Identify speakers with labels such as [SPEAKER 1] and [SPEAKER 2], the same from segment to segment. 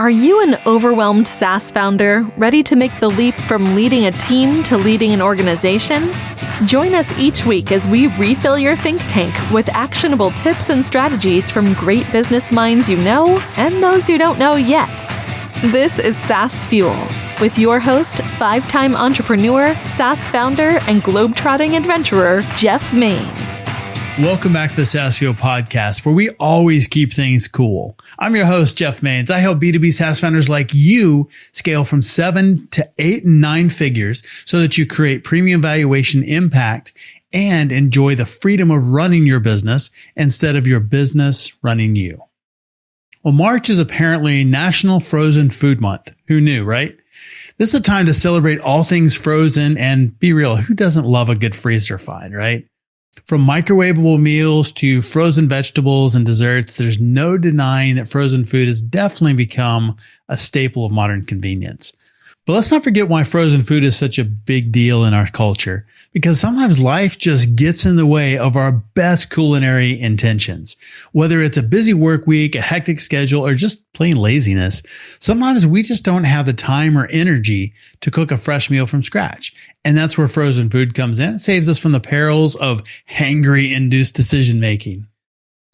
[SPEAKER 1] Are you an overwhelmed SaaS founder ready to make the leap from leading a team to leading an organization? Join us each week as we refill your think tank with actionable tips and strategies from great business minds you know and those you don't know yet. This is SaaS Fuel with your host, 5-time entrepreneur, SaaS founder, and globetrotting adventurer, Jeff Maines.
[SPEAKER 2] Welcome back to the SaaS Fuel podcast, where we always keep things cool. I'm your host, Jeff Maines. I help B2B SaaS founders like you scale from 7 to 8 and 9 figures so that you create premium valuation impact and enjoy the freedom of running your business instead of your business running you. Well, March is apparently National Frozen Food Month. Who knew, right? This is a time to celebrate all things frozen, and be real, who doesn't love a good freezer find, right? From microwavable meals to frozen vegetables and desserts, there's no denying that frozen food has definitely become a staple of modern convenience. But let's not forget why frozen food is such a big deal in our culture, because sometimes life just gets in the way of our best culinary intentions. Whether it's a busy work week, a hectic schedule, or just plain laziness, sometimes we just don't have the time or energy to cook a fresh meal from scratch. And that's where frozen food comes in. It saves us from the perils of hangry-induced decision-making.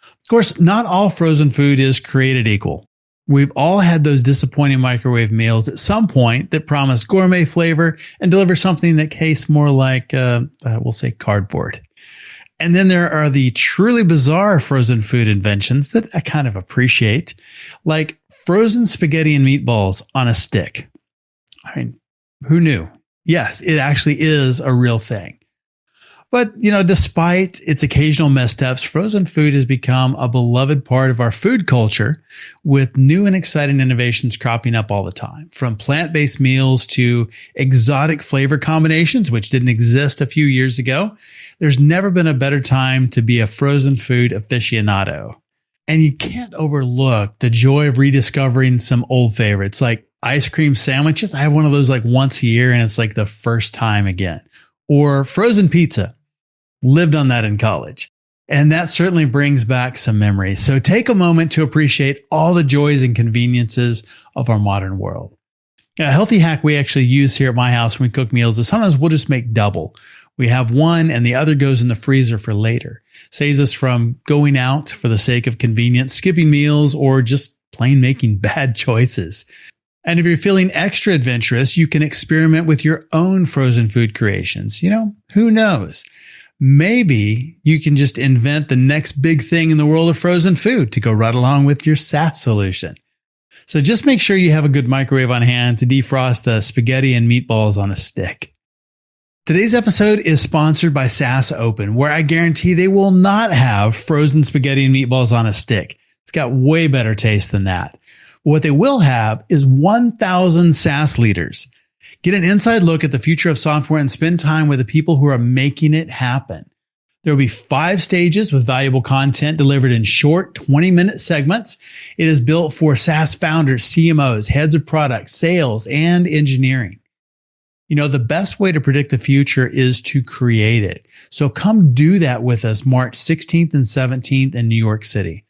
[SPEAKER 2] Of course, not all frozen food is created equal. We've all had those disappointing microwave meals at some point that promise gourmet flavor and deliver something that tastes more like, we'll say, cardboard. And then there are the truly bizarre frozen food inventions that I kind of appreciate, like frozen spaghetti and meatballs on a stick. I mean, who knew? Yes, it actually is a real thing. But, despite its occasional missteps, frozen food has become a beloved part of our food culture, with new and exciting innovations cropping up all the time. From plant-based meals to exotic flavor combinations, which didn't exist a few years ago, there's never been a better time to be a frozen food aficionado. And you can't overlook the joy of rediscovering some old favorites, like ice cream sandwiches. I have one of those like once a year, and it's like the first time again. Or frozen pizza. Lived on that in college. And that certainly brings back some memories. So take a moment to appreciate all the joys and conveniences of our modern world. A healthy hack we actually use here at my house when we cook meals is sometimes we'll just make double. We have one and the other goes in the freezer for later. Saves us from going out for the sake of convenience, skipping meals, or just plain making bad choices. And if you're feeling extra adventurous, you can experiment with your own frozen food creations. Who knows? Maybe you can just invent the next big thing in the world of frozen food to go right along with your SaaS solution. So just make sure you have a good microwave on hand to defrost the spaghetti and meatballs on a stick. Today's episode is sponsored by SaaS Open, where I guarantee they will not have frozen spaghetti and meatballs on a stick. It's got way better taste than that. What they will have is 1,000 SaaS leaders. Get an inside look at the future of software and spend time with the people who are making it happen. There will be 5 stages with valuable content delivered in short 20-minute segments. It is built for SaaS founders, CMOs, heads of product, sales, and engineering. The best way to predict the future is to create it. So come do that with us March 16th and 17th in New York City.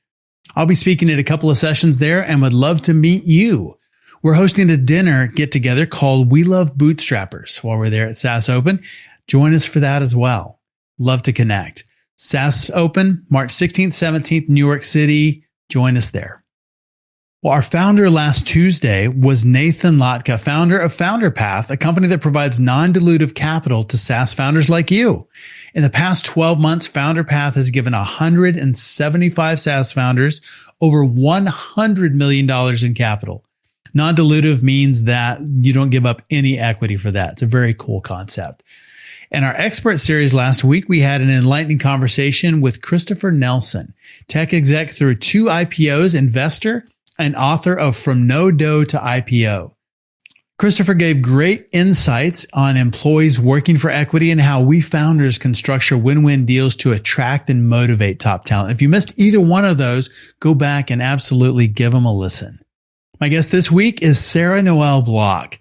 [SPEAKER 2] I'll be speaking at a couple of sessions there and would love to meet you. We're hosting a dinner get-together called We Love Bootstrappers while we're there at SaaS Open. Join us for that as well. Love to connect. SaaS Open, March 16th, 17th, New York City. Join us there. Well, our founder last Tuesday was Nathan Lotka, founder of FounderPath, a company that provides non-dilutive capital to SaaS founders like you. In the past 12 months, FounderPath has given 175 SaaS founders over $100 million in capital. Non-dilutive means that you don't give up any equity for that. It's a very cool concept. In our expert series last week, we had an enlightening conversation with Christopher Nelson, tech exec through 2 IPOs, investor, and author of From No Dough to IPO. Christopher gave great insights on employees working for equity and how we founders can structure win-win deals to attract and motivate top talent. If you missed either one of those, go back and absolutely give them a listen. My guest this week is Sarah Noel Block.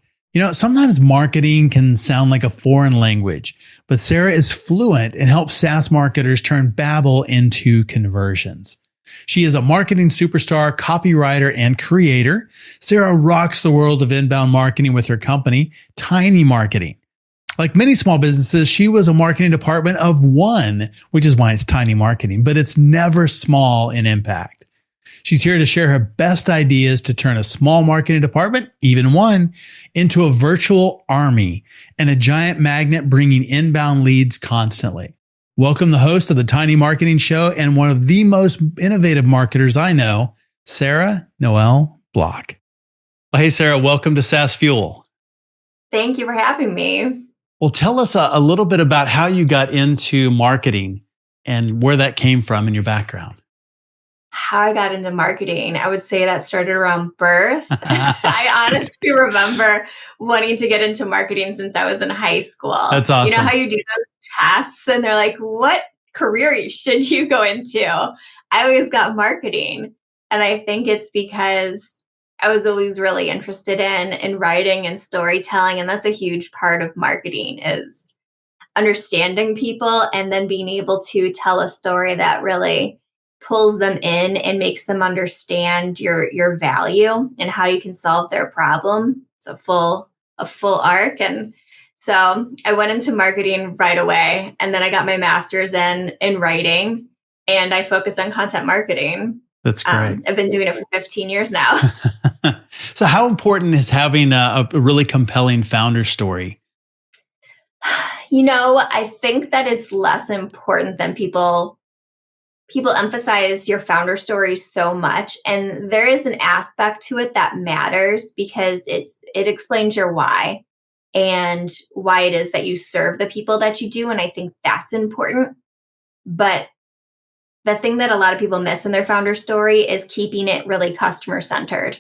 [SPEAKER 2] Sometimes marketing can sound like a foreign language, but Sarah is fluent and helps SaaS marketers turn babble into conversions. She is a marketing superstar, copywriter, and creator. Sarah rocks the world of inbound marketing with her company, Tiny Marketing. Like many small businesses, she was a marketing department of one, which is why it's Tiny Marketing, but it's never small in impact. She's here to share her best ideas to turn a small marketing department, even one, into a virtual army and a giant magnet bringing inbound leads constantly. Welcome the host of the Tiny Marketing Show and one of the most innovative marketers I know, Sarah Noel Block. Well, hey, Sarah, welcome to SaaS Fuel.
[SPEAKER 3] Thank you for having me.
[SPEAKER 2] Well, tell us a little bit about how you got into marketing and where that came from in your background.
[SPEAKER 3] How I got into marketing, I would say that started around birth. I honestly remember wanting to get into marketing since I was in high school.
[SPEAKER 2] That's awesome.
[SPEAKER 3] You know how you do those tests and they're like, what career should you go into? I always got marketing. And I think it's because I was always really interested in writing and storytelling. And that's a huge part of marketing is understanding people and then being able to tell a story that really pulls them in and makes them understand your value and how you can solve their problem. It's a full arc. And so I went into marketing right away. And then I got my master's in writing and I focused on content marketing.
[SPEAKER 2] That's great.
[SPEAKER 3] I've been doing it for 15 years now.
[SPEAKER 2] So how important is having a really compelling founder story?
[SPEAKER 3] I think that it's less important than people emphasize your founder story so much. And there is an aspect to it that matters because it explains your why and why it is that you serve the people that you do. And I think that's important. But the thing that a lot of people miss in their founder story is keeping it really customer centered.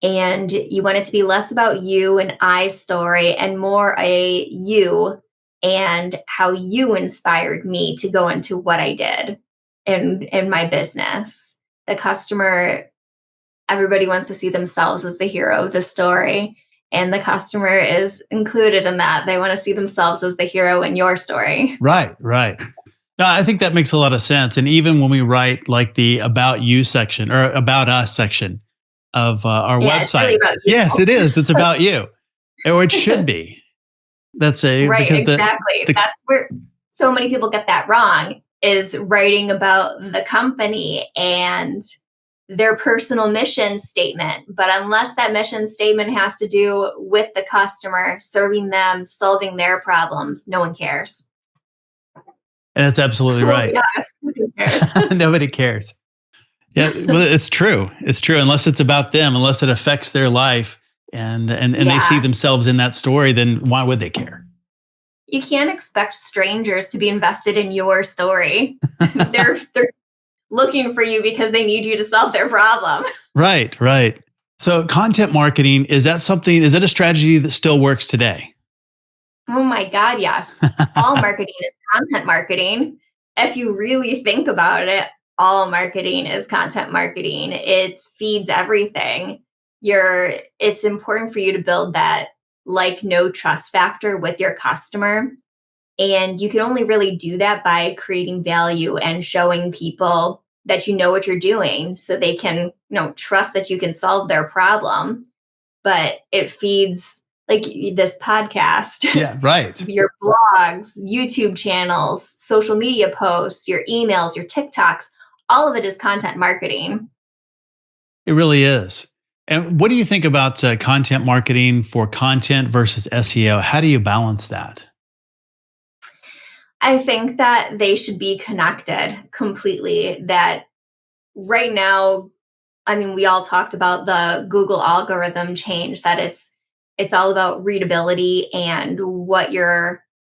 [SPEAKER 3] And you want it to be less about you and I's story and more a you and how you inspired me to go into what I did in my business. The customer, everybody wants to see themselves as the hero of the story. And the customer is included in that. They want to see themselves as the hero in your story.
[SPEAKER 2] Right. No, I think that makes a lot of sense. And even when we write like the About You section or About Us section of our website.
[SPEAKER 3] It's really about you.
[SPEAKER 2] Yes, it is. It's about you. Or it should be. That's
[SPEAKER 3] right, exactly. That's where so many people get that wrong, is writing about the company and their personal mission statement. But unless that mission statement has to do with the customer, serving them, solving their problems, no one cares.
[SPEAKER 2] And that's absolutely right.
[SPEAKER 3] Yes, nobody cares.
[SPEAKER 2] Nobody cares. Yeah, well, it's true. It's true. Unless it's about them, unless it affects their life and they see themselves in that story, then why would they care?
[SPEAKER 3] You can't expect strangers to be invested in your story. They're looking for you because they need you to solve their problem.
[SPEAKER 2] Right. So content marketing, is that a strategy that still works today?
[SPEAKER 3] Oh my God, yes. All marketing is content marketing. If you really think about it, all marketing is content marketing. It feeds everything. It's important for you to build that no trust factor with your customer. And you can only really do that by creating value and showing people that you know what you're doing so they can, trust that you can solve their problem. But it feeds this podcast.
[SPEAKER 2] Yeah, right.
[SPEAKER 3] Your blogs, YouTube channels, social media posts, your emails, your TikToks, all of it is content marketing.
[SPEAKER 2] It really is. And what do you think about content marketing for content versus SEO? How do you balance that?
[SPEAKER 3] I think that they should be connected completely. That right now, we all talked about the Google algorithm change, that it's all about readability and what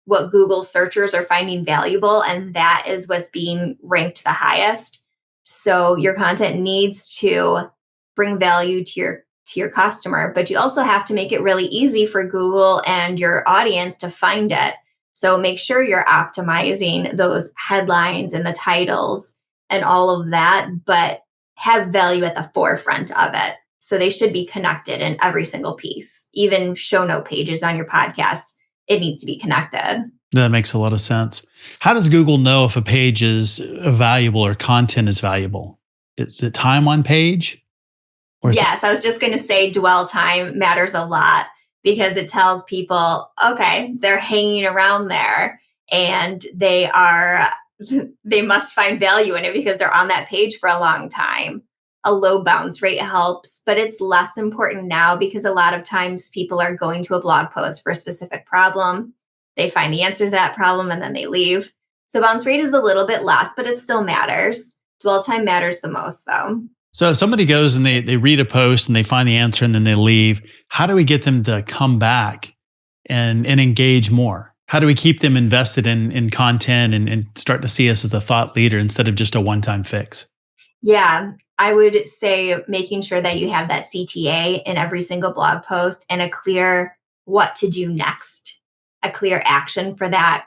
[SPEAKER 3] Google searchers are finding valuable. And that is what's being ranked the highest. So your content needs to bring value to your customer, but you also have to make it really easy for Google and your audience to find it. So make sure you're optimizing those headlines and the titles and all of that, but have value at the forefront of it. So they should be connected in every single piece. Even show note pages on your podcast, it needs to be connected.
[SPEAKER 2] That makes a lot of sense. How does Google know if a page is valuable or content is valuable? Is it time on page?
[SPEAKER 3] Yes, I was just going to say dwell time matters a lot because it tells people, okay, they're hanging around there and they must find value in it because they're on that page for a long time. A low bounce rate helps, but it's less important now because a lot of times people are going to a blog post for a specific problem. They find the answer to that problem and then they leave. So bounce rate is a little bit less, but it still matters. Dwell time matters the most though.
[SPEAKER 2] So if somebody goes and they read a post and they find the answer and then they leave, how do we get them to come back and engage more? How do we keep them invested in content and start to see us as a thought leader instead of just a one-time fix?
[SPEAKER 3] Yeah, I would say making sure that you have that CTA in every single blog post and a clear what to do next, a clear action for that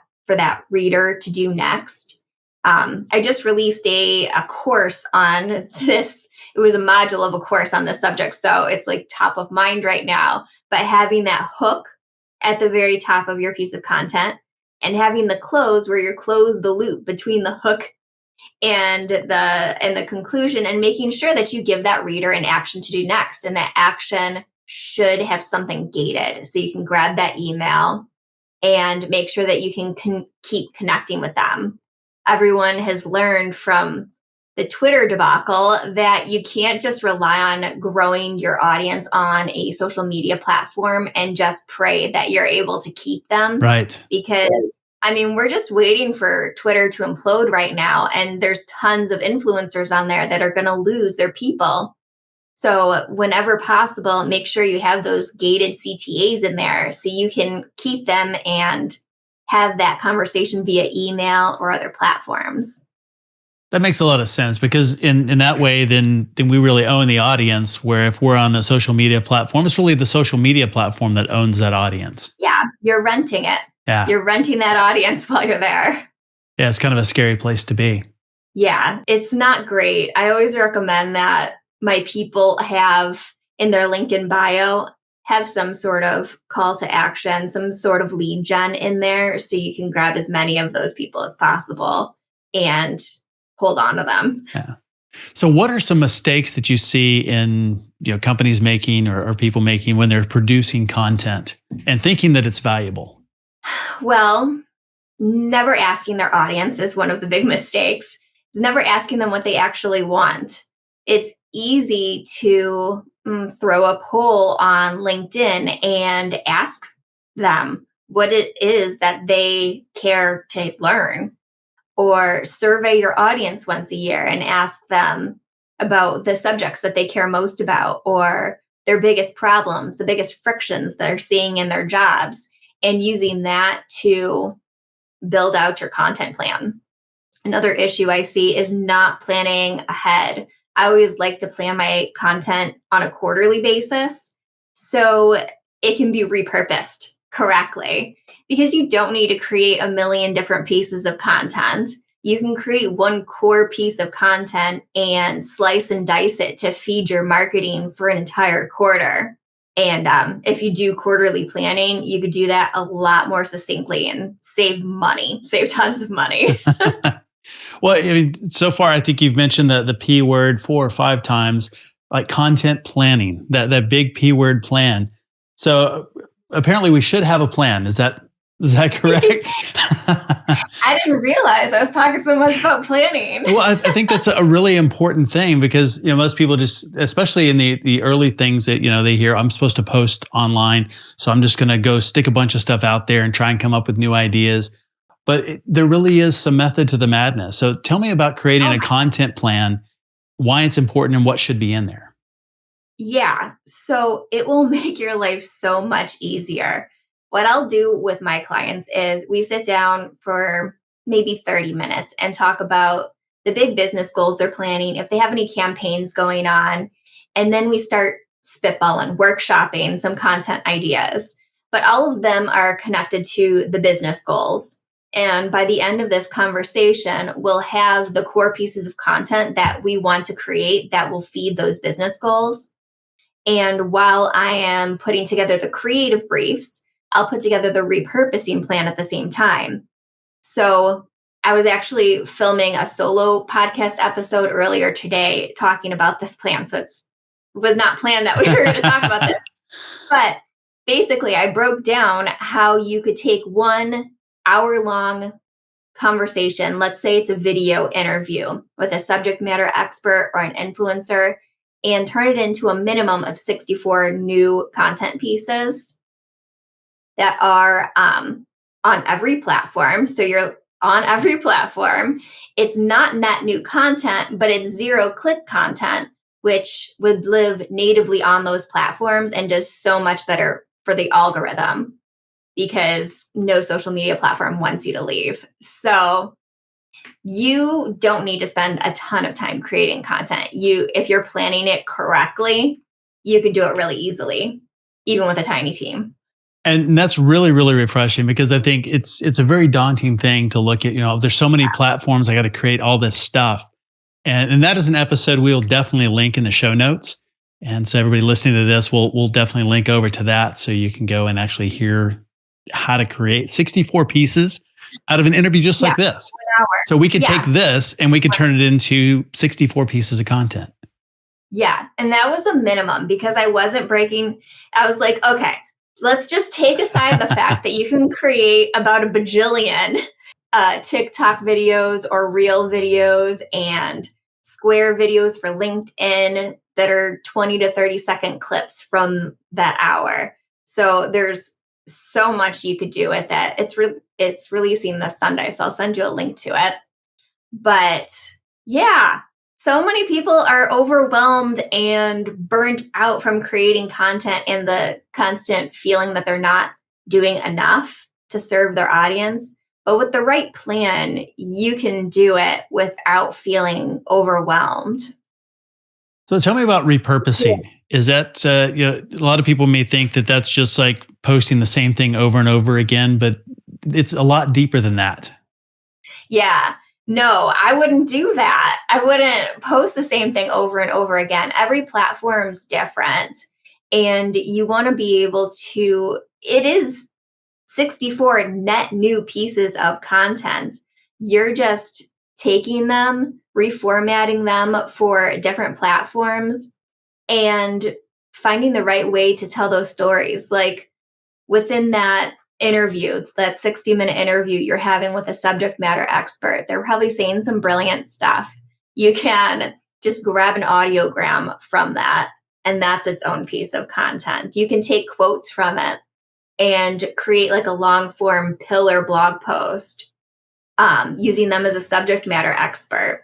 [SPEAKER 3] reader to do next. I just released a course on this. It was a module of a course on this subject. So it's like top of mind right now, but having that hook at the very top of your piece of content and having the close where you close the loop between the hook and the conclusion and making sure that you give that reader an action to do next. And that action should have something gated. So you can grab that email and make sure that you can keep connecting with them. Everyone has learned from the Twitter debacle that you can't just rely on growing your audience on a social media platform and just pray that you're able to keep them.
[SPEAKER 2] Right.
[SPEAKER 3] Because, we're just waiting for Twitter to implode right now. And there's tons of influencers on there that are going to lose their people. So whenever possible, make sure you have those gated CTAs in there so you can keep them and have that conversation via email or other platforms.
[SPEAKER 2] That makes a lot of sense because in that way, then we really own the audience, where if we're on a social media platform, it's really the social media platform that owns that audience.
[SPEAKER 3] Yeah, you're renting it.
[SPEAKER 2] Yeah.
[SPEAKER 3] You're renting that audience while you're there.
[SPEAKER 2] Yeah, it's kind of a scary place to be.
[SPEAKER 3] Yeah, it's not great. I always recommend that my people have in their LinkedIn bio, have some sort of call to action, some sort of lead gen in there so you can grab as many of those people as possible and hold on to them.
[SPEAKER 2] Yeah. So what are some mistakes that you see in companies making or people making when they're producing content and thinking that it's valuable?
[SPEAKER 3] Well, never asking their audience is one of the big mistakes. Never asking them what they actually want. It's easy to throw a poll on LinkedIn and ask them what it is that they care to learn, or survey your audience once a year and ask them about the subjects that they care most about, or their biggest problems, the biggest frictions that they're seeing in their jobs, and using that to build out your content plan. Another issue I see is not planning ahead. I always like to plan my content on a quarterly basis so it can be repurposed correctly, because you don't need to create a million different pieces of content. You can create one core piece of content and slice and dice it to feed your marketing for an entire quarter. And if you do quarterly planning, you could do that a lot more succinctly and save tons of money.
[SPEAKER 2] Well, so far, I think you've mentioned the P word 4 or 5 times, like content planning, that big P word plan. So apparently we should have a plan. Is that correct?
[SPEAKER 3] I didn't realize I was talking so much about planning.
[SPEAKER 2] Well, I think that's a really important thing because most people just, especially in the early things that they hear, I'm supposed to post online, so I'm just going to go stick a bunch of stuff out there and try and come up with new ideas. But there really is some method to the madness. So tell me about creating a content plan, why it's important, and what should be in there.
[SPEAKER 3] Yeah, so it will make your life so much easier. What I'll do with my clients is we sit down for maybe 30 minutes and talk about the big business goals they're planning, if they have any campaigns going on, and then we start spitballing, workshopping some content ideas. But all of them are connected to the business goals. And by the end of this conversation, we'll have the core pieces of content that we want to create that will feed those business goals. And while I am putting together the creative briefs, I'll put together the repurposing plan at the same time. So I was actually filming a solo podcast episode earlier today talking about this plan. So it was not planned that we were going to talk about this. But basically, I broke down how you could take 1 hour-long conversation. Let's say it's a video interview with a subject matter expert or an influencer, and turn it into a minimum of 64 new content pieces that are on every platform. So you're on every platform. It's not net new content, but it's zero-click content, which would live natively on those platforms and does so much better for the algorithm because no social media platform wants you to leave. So you don't need to spend a ton of time creating content. If you're planning it correctly, you could do it really easily, even with a tiny team.
[SPEAKER 2] And that's really, really refreshing because I think it's a very daunting thing to look at. There's so many platforms. I got to create all this stuff. And that is an episode we'll definitely link in the show notes. And so everybody listening to this, we'll definitely link over to that so you can go and actually hear how to create 64 pieces out of an interview just like this. So we could take this and we could turn it into 64 pieces of content.
[SPEAKER 3] Yeah. And that was a minimum because I wasn't breaking. I was like, okay, let's just take aside the fact that you can create about a bajillion TikTok videos or reel videos and square videos for LinkedIn that are 20 to 30 second clips from that hour. So there's so much you could do with it. It's releasing this Sunday, so I'll send you a link to it. But yeah, so many people are overwhelmed and burnt out from creating content and the constant feeling that they're not doing enough to serve their audience. But with the right plan, you can do it without feeling overwhelmed.
[SPEAKER 2] So tell me about repurposing. Yeah. Is that, a lot of people may think that that's just like posting the same thing over and over again, but it's a lot deeper than that.
[SPEAKER 3] Yeah. No, I wouldn't do that. I wouldn't post the same thing over and over again. Every platform's different. And you want to be able to, it is 64 net new pieces of content. You're just taking them, reformatting them for different platforms, and finding the right way to tell those stories. Like within that interview, that 60-minute interview you're having with a subject matter expert, they're probably saying some brilliant stuff. You can just grab an audiogram from that, and that's its own piece of content. You can take quotes from it and create like a long form pillar blog post using them as a subject matter expert.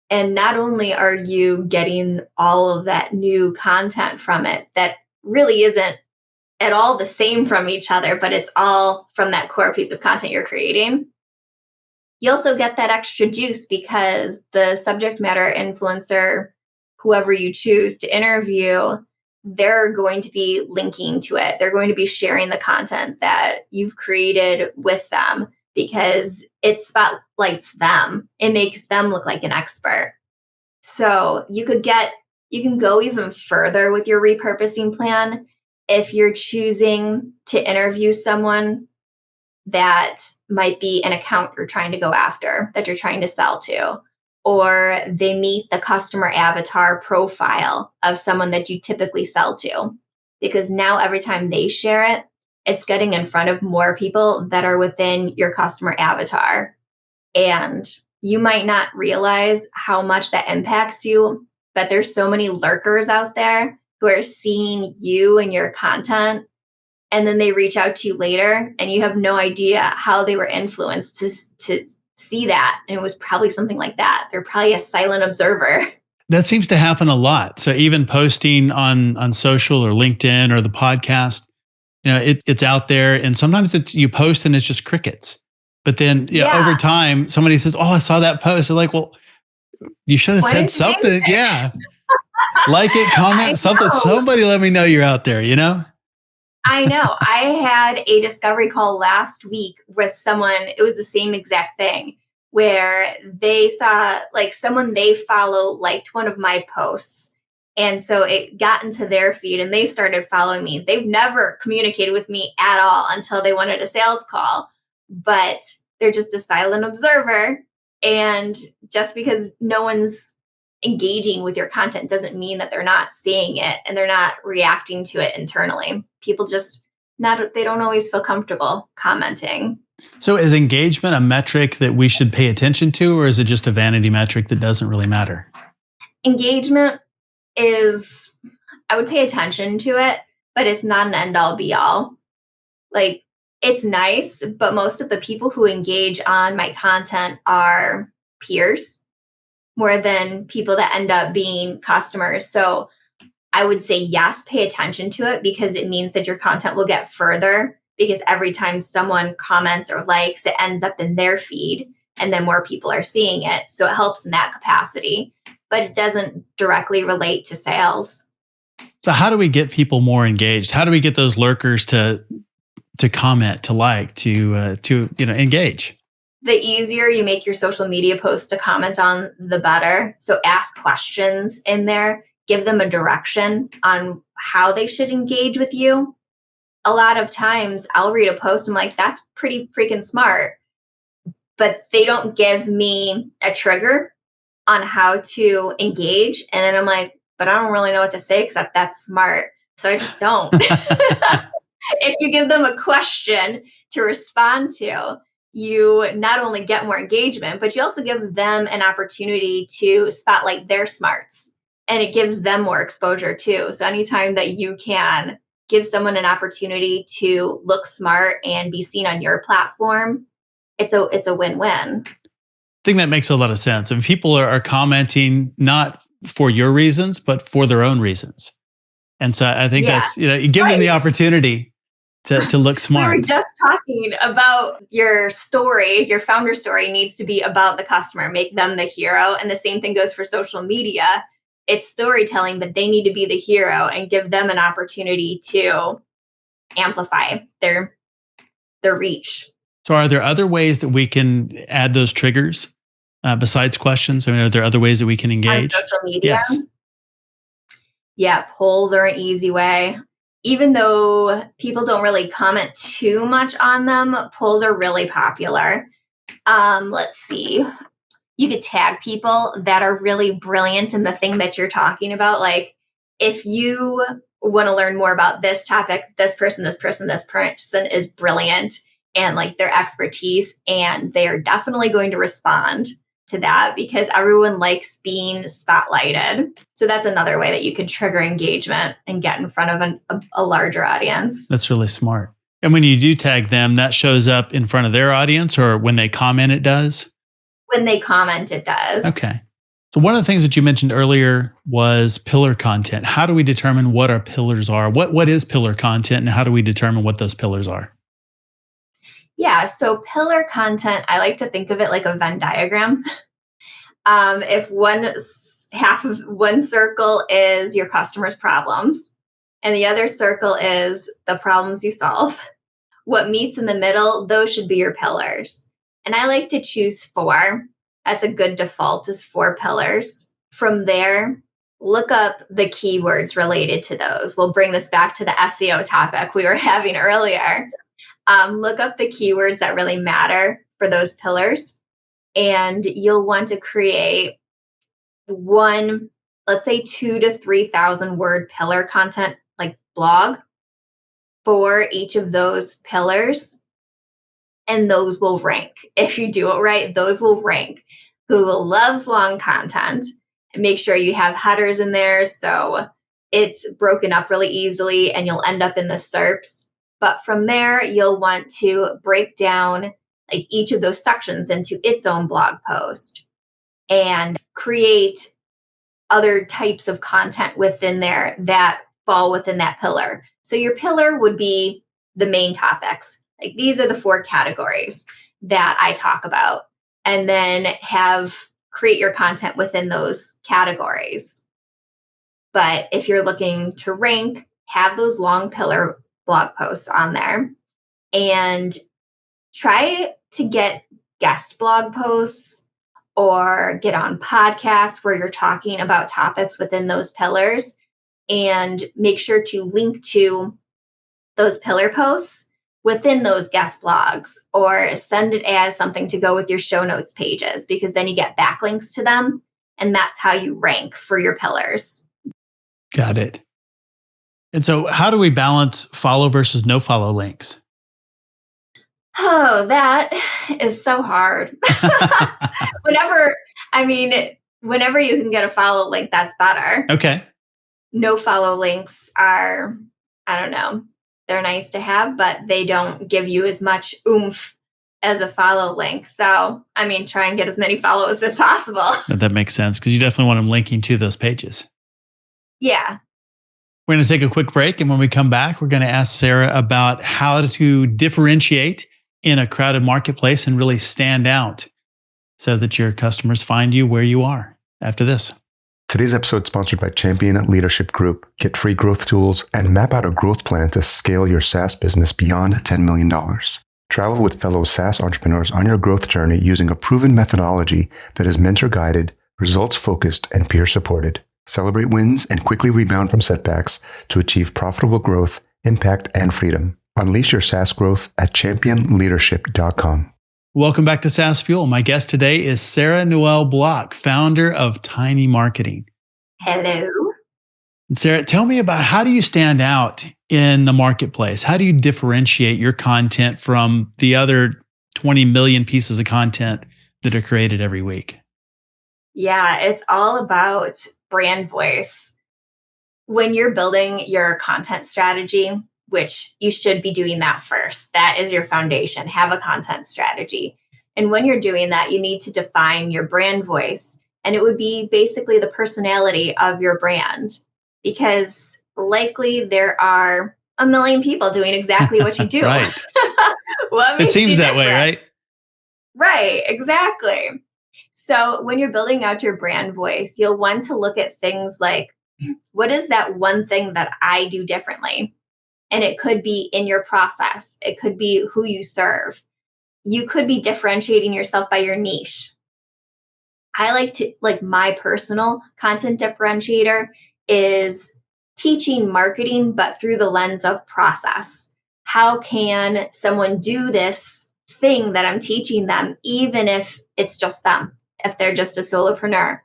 [SPEAKER 3] And not only are you getting all of that new content from it that really isn't at all the same from each other, but it's all from that core piece of content you're creating. You also get that extra juice because the subject matter influencer, whoever you choose to interview, they're going to be linking to it. They're going to be sharing the content that you've created with them because it spotlights them. It makes them look like an expert. So you can go even further with your repurposing plan if you're choosing to interview someone that might be an account you're trying to go after, that you're trying to sell to, or they meet the customer avatar profile of someone that you typically sell to. Because now every time they share it, it's getting in front of more people that are within your customer avatar. And you might not realize how much that impacts you, but there's so many lurkers out there who are seeing you and your content, and then they reach out to you later and you have no idea how they were influenced to see that. And it was probably something like that. They're probably a silent observer.
[SPEAKER 2] That seems to happen a lot. So even posting on social or LinkedIn or the podcast, it's out there, and sometimes you post and it's just crickets. But then over time, somebody says, "Oh, I saw that post." They're like, "Well, you should have said something." Yeah. Like it, comment, something. Somebody let me know you're out there,
[SPEAKER 3] I know. I had a discovery call last week with someone. It was the same exact thing where they saw like someone they follow liked one of my posts. And so it got into their feed and they started following me. They've never communicated with me at all until they wanted a sales call. But They're just a silent observer. And just because no one's engaging with your content doesn't mean that they're not seeing it and they're not reacting to it internally. People just they don't always feel comfortable commenting.
[SPEAKER 2] So is engagement a metric that we should pay attention to, or is it just a vanity metric that doesn't really matter?
[SPEAKER 3] Engagement is, I would pay attention to it, but it's not an end all be all. Like, it's nice, but most of the people who engage on my content are peers more than people that end up being customers. So I would say, yes, pay attention to it because it means that your content will get further, because every time someone comments or likes, it ends up in their feed and then more people are seeing it. So it helps in that capacity, but it doesn't directly relate to sales.
[SPEAKER 2] So how do we get people more engaged? How do we get those lurkers to comment, to like, to engage?
[SPEAKER 3] The easier you make your social media posts to comment on, the better. So ask questions in there, give them a direction on how they should engage with you. A lot of times I'll read a post and I'm like, that's pretty freaking smart. But they don't give me a trigger on how to engage. And then I'm like, but I don't really know what to say except that's smart. So I just don't. If you give them a question to respond to, you not only get more engagement, but you also give them an opportunity to spotlight their smarts. And it gives them more exposure too. So anytime that you can give someone an opportunity to look smart and be seen on your platform, it's a win-win.
[SPEAKER 2] I think that makes a lot of sense. And people are commenting not for your reasons, but for their own reasons. And so I think that's, you give them the opportunity to look smart.
[SPEAKER 3] We were just talking about your story. Your founder story needs to be about the customer, make them the hero. And the same thing goes for social media. It's storytelling, but they need to be the hero and give them an opportunity to amplify their reach.
[SPEAKER 2] So are there other ways that we can add those triggers besides questions? I mean, are there other ways that we can engage?
[SPEAKER 3] On social media?
[SPEAKER 2] Yes.
[SPEAKER 3] Yeah, polls are an easy way. Even though people don't really comment too much on them, polls are really popular. Let's see. You could tag people that are really brilliant in the thing that you're talking about. Like, if you want to learn more about this topic, this person is brilliant and like their expertise, and they are definitely going to respond to that because everyone likes being spotlighted. So that's another way that you could trigger engagement and get in front of a larger audience.
[SPEAKER 2] That's really smart. And when you do tag them, that shows up in front of their audience, or when they comment, it does?
[SPEAKER 3] When they comment, it does.
[SPEAKER 2] Okay. So one of the things that you mentioned earlier was pillar content. How do we determine what our pillars are? What is pillar content, and how do we determine what those pillars are?
[SPEAKER 3] Yeah, so pillar content, I like to think of it like a Venn diagram. If half of one circle is your customer's problems, and the other circle is the problems you solve, what meets in the middle, those should be your pillars. And I like to choose 4. That's a good default, is 4 pillars. From there, look up the keywords related to those. We'll bring this back to the SEO topic we were having earlier. Look up the keywords that really matter for those pillars, and you'll want to create one, let's say 2,000 to 3,000 word pillar content, like blog, for each of those pillars. And those will rank. If you do it right, those will rank. Google loves long content, and make sure you have headers in there so it's broken up really easily and you'll end up in the SERPs. But from there, you'll want to break down like each of those sections into its own blog post and create other types of content within there that fall within that pillar. So your pillar would be the main topics. Like, these are the 4 categories that I talk about, and then create your content within those categories. But if you're looking to rank, have those long pillar blog posts on there, and try to get guest blog posts or get on podcasts where you're talking about topics within those pillars, and make sure to link to those pillar posts within those guest blogs, or send it as something to go with your show notes pages, because then you get backlinks to them. And that's how you rank for your pillars.
[SPEAKER 2] Got it. And so how do we balance follow versus no follow links?
[SPEAKER 3] Oh, that is so hard. Whenever you can get a follow link, that's better.
[SPEAKER 2] Okay.
[SPEAKER 3] No follow links are, I don't know, they're nice to have, but they don't give you as much oomph as a follow link. So, try and get as many follows as possible.
[SPEAKER 2] That makes sense, because you definitely want them linking to those pages.
[SPEAKER 3] Yeah.
[SPEAKER 2] We're going to take a quick break. And when we come back, we're going to ask Sarah about how to differentiate in a crowded marketplace and really stand out so that your customers find you where you are after this.
[SPEAKER 4] Today's episode is sponsored by Champion Leadership Group. Get free growth tools and map out a growth plan to scale your SaaS business beyond $10 million. Travel with fellow SaaS entrepreneurs on your growth journey using a proven methodology that is mentor-guided, results-focused, and peer-supported. Celebrate wins and quickly rebound from setbacks to achieve profitable growth, impact, and freedom. Unleash your SaaS growth at championleadership.com.
[SPEAKER 2] Welcome back to SaaS Fuel. My guest today is Sarah Noel Block, founder of Tiny Marketing.
[SPEAKER 3] Hello.
[SPEAKER 2] And Sarah, tell me about, how do you stand out in the marketplace? How do you differentiate your content from the other 20 million pieces of content that are created every week?
[SPEAKER 3] Yeah, it's all about brand voice. When you're building your content strategy, which you should be doing that first, that is your foundation, have a content strategy. And when you're doing that, you need to define your brand voice. And it would be basically the personality of your brand, because likely there are a million people doing exactly what you do.
[SPEAKER 2] Right.
[SPEAKER 3] It
[SPEAKER 2] seems that way, right?
[SPEAKER 3] Right, exactly. So when you're building out your brand voice, you'll want to look at things like, what is that one thing that I do differently? And it could be in your process. It could be who you serve. You could be differentiating yourself by your niche. My personal content differentiator is teaching marketing, but through the lens of process. How can someone do this thing that I'm teaching them, even if it's just them, if they're just a solopreneur,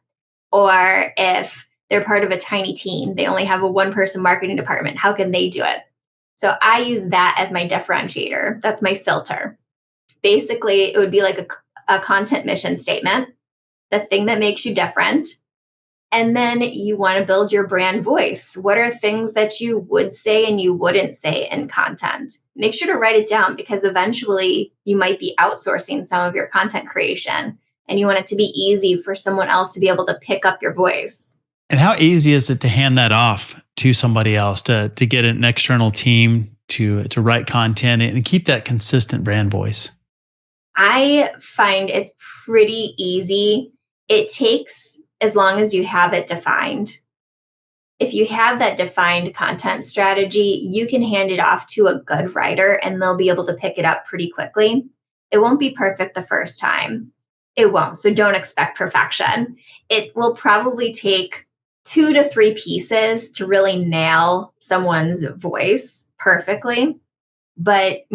[SPEAKER 3] or if they're part of a tiny team, they only have a one-person marketing department, how can they do it? So I use that as my differentiator. That's my filter. Basically, it would be like a content mission statement, the thing that makes you different. And then you want to build your brand voice. What are things that you would say and you wouldn't say in content? Make sure to write it down, because eventually you might be outsourcing some of your content creation, and you want it to be easy for someone else to be able to pick up your voice.
[SPEAKER 2] And how easy is it to hand that off to somebody else, to get an external team to write content and keep that consistent brand voice?
[SPEAKER 3] I find it's pretty easy. It takes as long as you have it defined. If you have that defined content strategy, you can hand it off to a good writer and they'll be able to pick it up pretty quickly. It won't be perfect the first time. It won't. So don't expect perfection. It will probably take 2 to 3 pieces to really nail someone's voice perfectly. But,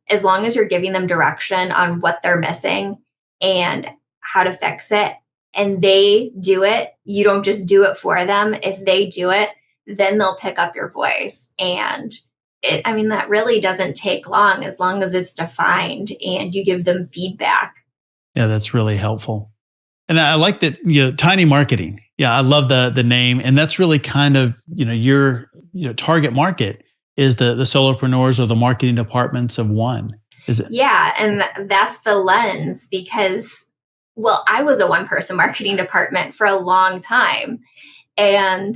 [SPEAKER 3] as long as you're giving them direction on what they're missing and how to fix it, and they do it, you don't just do it for them. If they do it, then they'll pick up your voice. And that really doesn't take long as it's defined and you give them feedback.
[SPEAKER 2] Yeah, that's really helpful. And I like that, Tiny Marketing. Yeah, I love the name. And that's really kind of, your target market is the solopreneurs or the marketing departments of one. Is it?
[SPEAKER 3] Yeah, and that's the lens, because, I was a one-person marketing department for a long time. And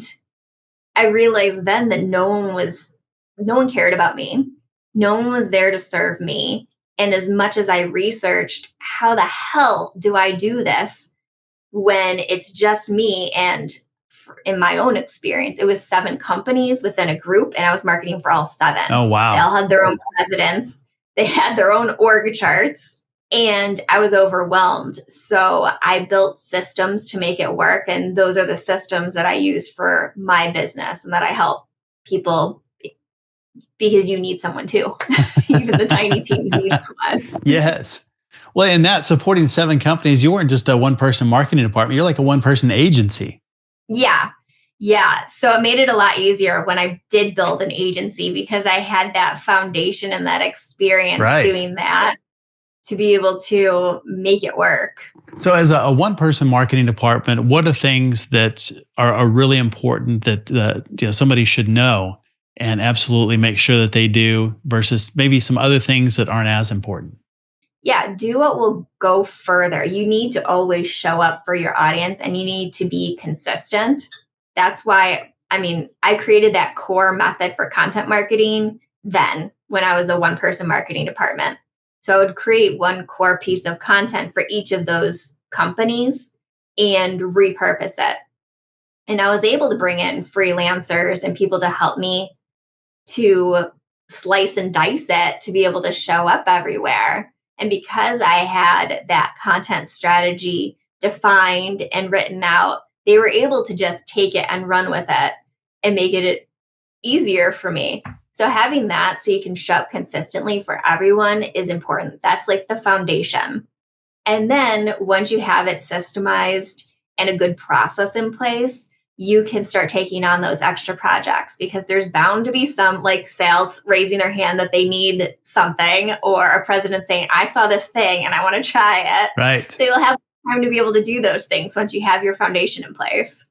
[SPEAKER 3] I realized then that no one cared about me. No one was there to serve me. And as much as I researched, how the hell do I do this when it's just me? And in my own experience, it was 7 companies within a group, and I was marketing for all 7.
[SPEAKER 2] Oh, wow.
[SPEAKER 3] They all had their own presidents. They had their own org charts, and I was overwhelmed. So I built systems to make it work. And those are the systems that I use for my business and that I help people because you need someone too. Even the tiny teams need someone.
[SPEAKER 2] Yes. Well, in that supporting 7 companies, you weren't just a one-person marketing department. You're like a one-person agency.
[SPEAKER 3] Yeah. Yeah. So it made it a lot easier when I did build an agency because I had that foundation and that experience doing that to be able to make it work.
[SPEAKER 2] So as a one-person marketing department, what are things that are really important that somebody should know and absolutely make sure that they do versus maybe some other things that aren't as important?
[SPEAKER 3] Yeah, do what will go further. You need to always show up for your audience and you need to be consistent. That's why, I created that core method for content marketing then when I was a one-person marketing department. So I would create one core piece of content for each of those companies and repurpose it. And I was able to bring in freelancers and people to help me to slice and dice it to be able to show up everywhere. And because I had that content strategy defined and written out, they were able to just take it and run with it and make it easier for me. So having that so you can show up consistently for everyone is important. That's like the foundation. And then once you have it systemized and a good process in place, you can start taking on those extra projects because there's bound to be some like sales raising their hand that they need something or a president saying, I saw this thing and I want to try it.
[SPEAKER 2] Right.
[SPEAKER 3] So you'll have time to be able to do those things once you have your foundation in place.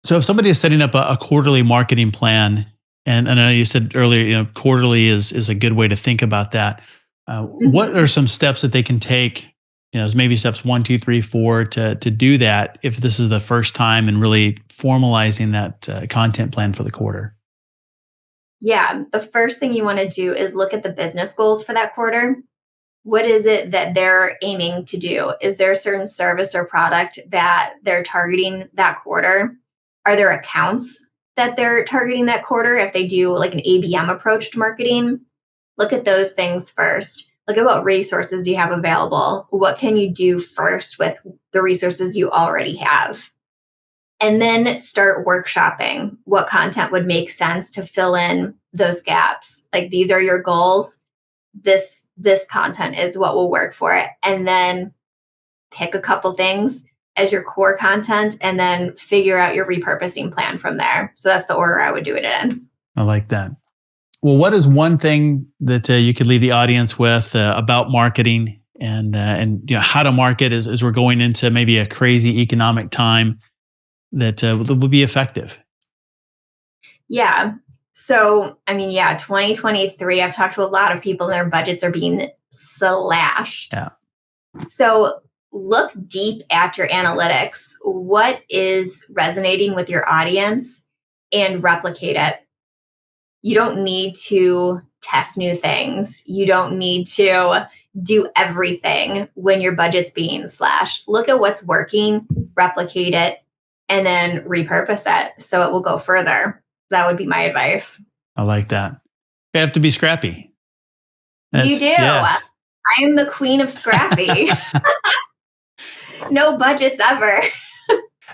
[SPEAKER 2] So if somebody is setting up a quarterly marketing plan, and I know you said earlier, quarterly is a good way to think about that. What are some steps that they can take? Maybe steps 1, 2, 3, 4 to do that if this is the first time and really formalizing that content plan for the quarter.
[SPEAKER 3] Yeah, the first thing you want to do is look at the business goals for that quarter. What is it that they're aiming to do? Is there a certain service or product that they're targeting that quarter? Are there accounts that they're targeting that quarter if they do like an ABM approach to marketing? Look at those things first. Look at what resources you have available. What can you do first with the resources you already have? And then start workshopping what content would make sense to fill in those gaps. Like these are your goals. This content is what will work for it. And then pick a couple things as your core content and then figure out your repurposing plan from there. So that's the order I would do it in.
[SPEAKER 2] I like that. Well, what is one thing that you could leave the audience with about marketing and how to market as we're going into maybe a crazy economic time that will be effective?
[SPEAKER 3] Yeah. So, 2023, I've talked to a lot of people and their budgets are being slashed.
[SPEAKER 2] Yeah.
[SPEAKER 3] So look deep at your analytics. What is resonating with your audience and replicate it. You don't need to test new things. You don't need to do everything when your budget's being slashed. Look at what's working, replicate it, and then repurpose it so it will go further. That would be my advice.
[SPEAKER 2] I like that. You have to be scrappy.
[SPEAKER 3] You do. Yes. I am the queen of scrappy. No budgets ever.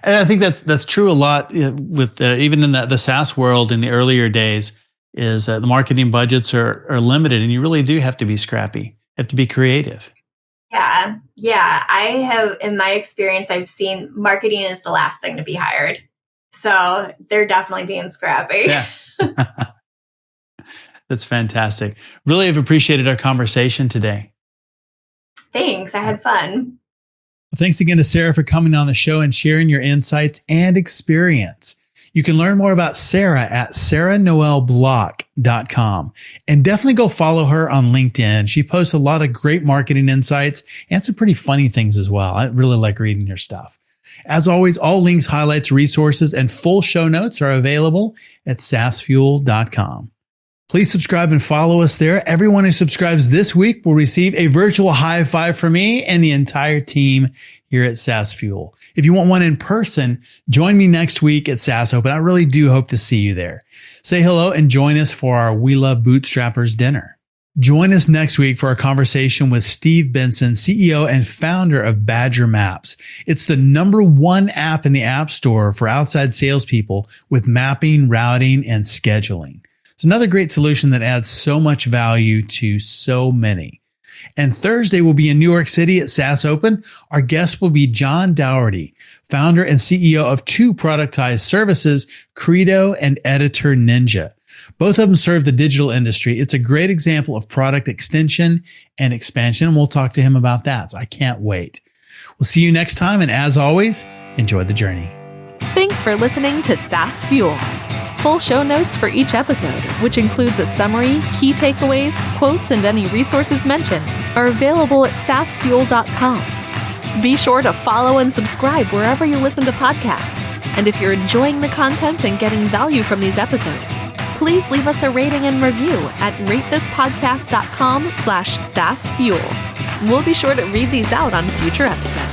[SPEAKER 2] And I think that's true a lot with even in the SaaS world in the earlier days is the marketing budgets are limited and you really do have to be scrappy. You have to be creative.
[SPEAKER 3] Yeah. I have, in my experience, I've seen marketing is the last thing to be hired. So they're definitely being scrappy.
[SPEAKER 2] Yeah. That's fantastic. Really have appreciated our conversation today.
[SPEAKER 3] Thanks. I had fun.
[SPEAKER 2] Well, thanks again to Sarah for coming on the show and sharing your insights and experience. You can learn more about Sarah at sarahnoelblock.com and definitely go follow her on LinkedIn. She posts a lot of great marketing insights and some pretty funny things as well. I really like reading her stuff. As always, all links, highlights, resources, and full show notes are available at saasfuel.com. Please subscribe and follow us there. Everyone who subscribes this week will receive a virtual high five from me and the entire team here at SaaS Fuel. If you want one in person, join me next week at SaaS Open. I really do hope to see you there. Say hello and join us for our We Love Bootstrappers dinner. Join us next week for a conversation with Steve Benson, CEO and founder of Badger Maps. It's the #1 app in the App Store for outside salespeople with mapping, routing, and scheduling. It's another great solution that adds so much value to so many. And Thursday will be in New York City at SaaS Open. Our guest will be John Dougherty, founder and CEO of two productized services, Credo and Editor Ninja. Both of them serve the digital industry. It's a great example of product extension and expansion, and we'll talk to him about that. So I can't wait. We'll see you next time, and as always, enjoy the journey.
[SPEAKER 1] Thanks for listening to SaaS Fuel. Full show notes for each episode, which includes a summary, key takeaways, quotes, and any resources mentioned, are available at saasfuel.com. Be sure to follow and subscribe wherever you listen to podcasts. And if you're enjoying the content and getting value from these episodes, please leave us a rating and review at ratethispodcast.com/SaaSfuel. We'll be sure to read these out on future episodes.